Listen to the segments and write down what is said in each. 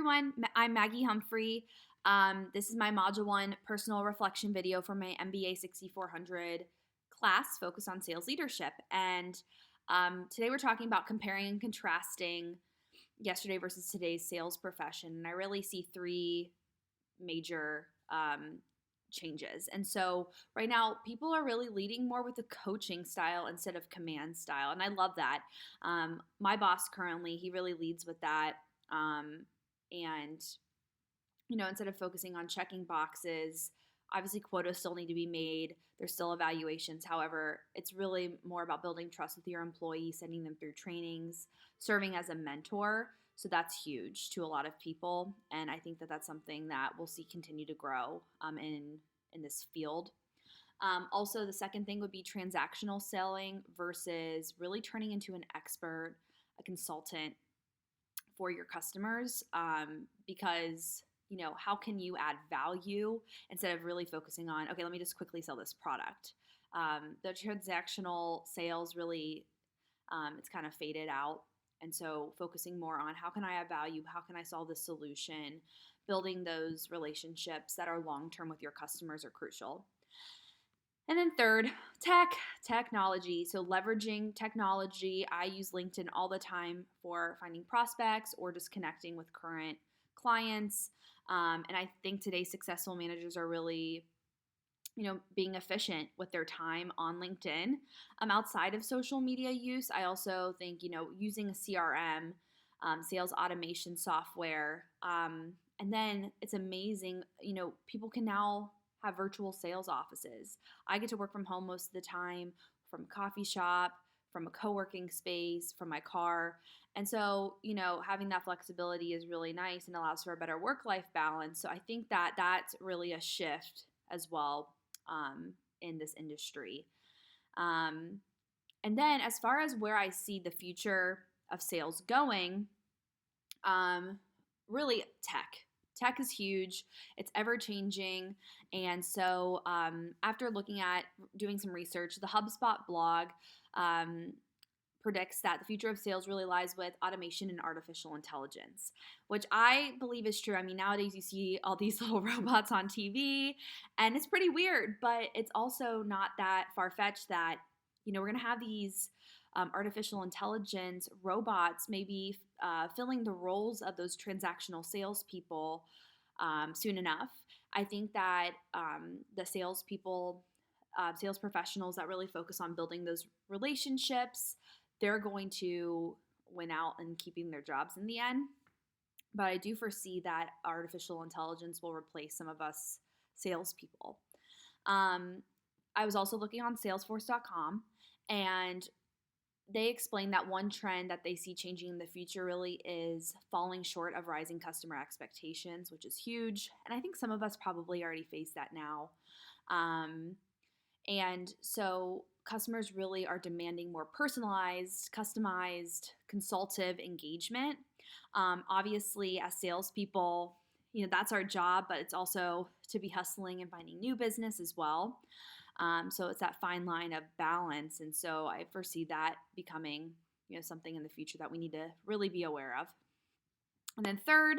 everyone, I'm Maggie Humphrey. This is my Module 1 personal reflection video for my MBA 6400 class focused on sales leadership. And today we're talking about comparing and contrasting yesterday versus today's sales profession. And I really see three major changes. And so right now, people are really leading more with the coaching style instead of command style. And I love that. My boss currently, he really leads with that. And, instead of focusing on checking boxes, obviously quotas still need to be made. There's still evaluations. However, it's really more about building trust with your employees, sending them through trainings, serving as a mentor. So that's huge to a lot of people. And I think that that's something that we'll see continue to grow in this field. Also, the second thing would be transactional selling versus really turning into an expert, a consultant for your customers, because how can you add value instead of really focusing on, okay, let me just quickly sell this product. The transactional sales really, it's kind of faded out. And so focusing more on how can I add value? How can I solve this solution? Building those relationships that are long-term with your customers are crucial. And then third, technology. So leveraging technology. I use LinkedIn all the time for finding prospects or just connecting with current clients. And I think today's successful managers are really, being efficient with their time on LinkedIn. Outside of social media use, I also think, using a CRM, sales automation software. And then it's amazing, people can now have virtual sales offices. I get to work from home most of the time, from a coffee shop, from a co-working space, from my car. And so, having that flexibility is really nice and allows for a better work-life balance. So I think that that's really a shift as well in this industry. And then as far as where I see the future of sales going, really tech. Tech is huge. It's ever changing. And so after doing some research, the HubSpot blog predicts that the future of sales really lies with automation and artificial intelligence, which I believe is true. I mean, nowadays you see all these little robots on TV and it's pretty weird, but it's also not that far-fetched that, we're going to have these artificial intelligence robots maybe filling the roles of those transactional salespeople soon enough. I think that the salespeople, sales professionals that really focus on building those relationships, they're going to win out in keeping their jobs in the end. But I do foresee that artificial intelligence will replace some of us salespeople. I was also looking on Salesforce.com, and they explain that one trend that they see changing in the future really is falling short of rising customer expectations, which is huge. And I think some of us probably already face that now. And so customers really are demanding more personalized, customized, consultative engagement. Obviously, as salespeople, that's our job, but it's also to be hustling and finding new business as well. So it's that fine line of balance. And so I foresee that becoming, something in the future that we need to really be aware of. And then third,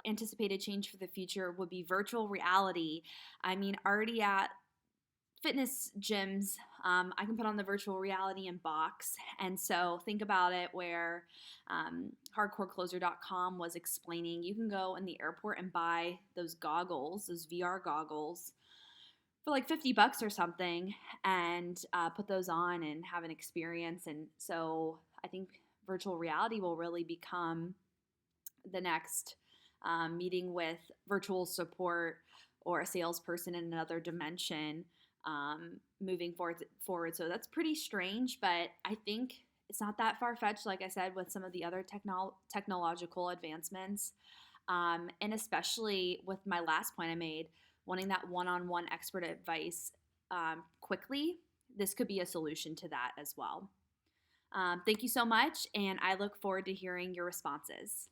anticipated change for the future would be virtual reality. I mean, already at fitness gyms, I can put on the virtual reality in box. And so think about it where hardcorecloser.com was explaining you can go in the airport and buy those goggles, those VR goggles, for like $50 or something, and put those on and have an experience. And so I think virtual reality will really become the next meeting with virtual support or a salesperson in another dimension moving forward. So that's pretty strange, but I think it's not that far-fetched, like I said, with some of the other technological advancements. And especially with my last point I made, wanting that one-on-one expert advice quickly, this could be a solution to that as well. Thank you so much, and I look forward to hearing your responses.